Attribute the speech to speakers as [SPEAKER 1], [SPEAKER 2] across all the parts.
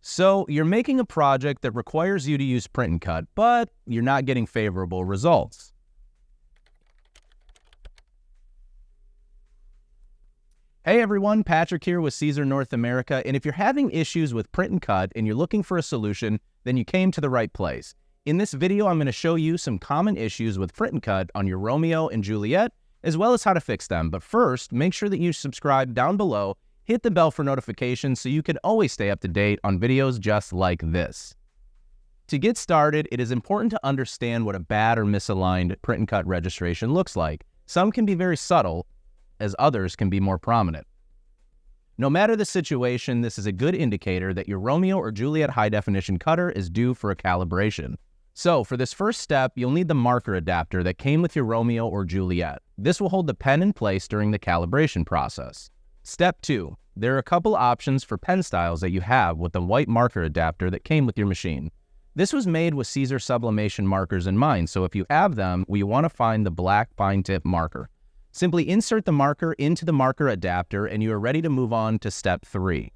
[SPEAKER 1] So you're making a project that requires you to use print and cut, but you're not getting favorable results. Hey everyone, Patrick here with Siser North America, and if you're having issues with print and cut and you're looking for a solution, then you came to the right place. In this video, I'm going to show you some common issues with print and cut on your Romeo and Juliet, as well as how to fix them. But first, make sure that you subscribe down below, hit the bell for notifications so you can always stay up to date on videos just like this. To get started, it is important to understand what a bad or misaligned print and cut registration looks like. Some can be very subtle, as others can be more prominent. No matter the situation, this is a good indicator that your Romeo or Juliet high-definition cutter is due for a calibration. So for this first step, you'll need the marker adapter that came with your Romeo or Juliet. This will hold the pen in place during the calibration process. Step 2. There are a couple options for pen styles that you have with the white marker adapter that came with your machine. This was made with Siser sublimation markers in mind, so if you have them, we want to find the black fine tip marker. Simply insert the marker into the marker adapter and you are ready to move on to step 3.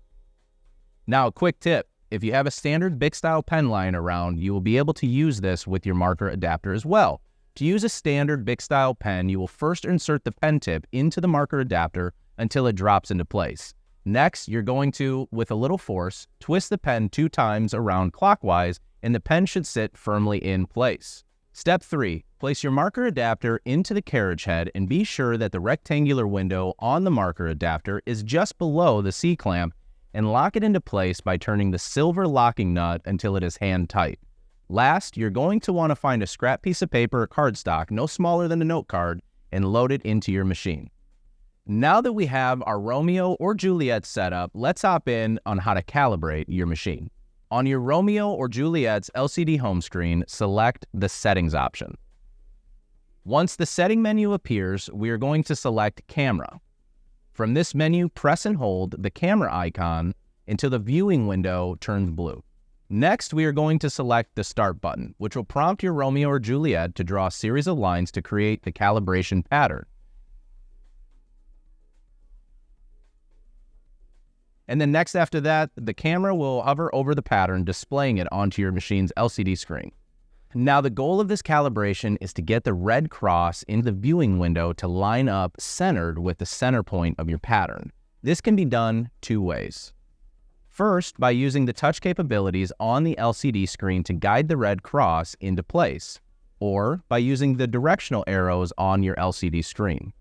[SPEAKER 1] Now, a quick tip. If you have a standard Bic style pen lying around, you will be able to use this with your marker adapter as well. To use a standard Bic style pen, you will first insert the pen tip into the marker adapter until it drops into place. Next, you're going to, with a little force, twist the pen 2 times around clockwise and the pen should sit firmly in place. Step 3. Place your marker adapter into the carriage head and be sure that the rectangular window on the marker adapter is just below the C-clamp and lock it into place by turning the silver locking nut until it is hand tight. Last, you're going to want to find a scrap piece of paper or cardstock no smaller than a note card and load it into your machine. Now that we have our Romeo or Juliet set up, let's hop in on how to calibrate your machine. On your Romeo or Juliet's LCD home screen, select the Settings option. Once the setting menu appears, we are going to select Camera. From this menu, press and hold the camera icon until the viewing window turns blue. Next, we are going to select the Start button, which will prompt your Romeo or Juliet to draw a series of lines to create the calibration pattern. And then next after that, the camera will hover over the pattern, displaying it onto your machine's LCD screen. Now the goal of this calibration is to get the red cross in the viewing window to line up centered with the center point of your pattern. This can be done 2 ways. First, by using the touch capabilities on the LCD screen to guide the red cross into place, or by using the directional arrows on your LCD screen.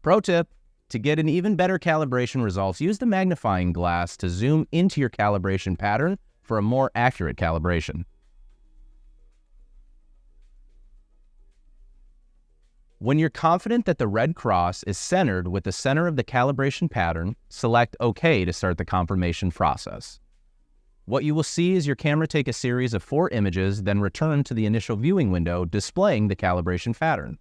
[SPEAKER 1] Pro tip. To get an even better calibration results, use the magnifying glass to zoom into your calibration pattern for a more accurate calibration. When you're confident that the red cross is centered with the center of the calibration pattern, select OK to start the confirmation process. What you will see is your camera take a series of 4 images, then return to the initial viewing window displaying the calibration pattern.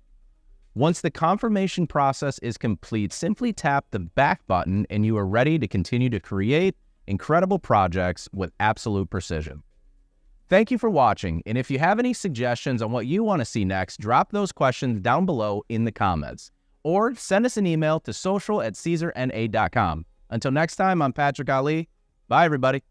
[SPEAKER 1] Once the confirmation process is complete, simply tap the back button and you are ready to continue to create incredible projects with absolute precision. Thank you for watching, and if you have any suggestions on what you want to see next, drop those questions down below in the comments, or send us an email to social@siserna.com. Until next time, I'm Patrick Ali. Bye, everybody.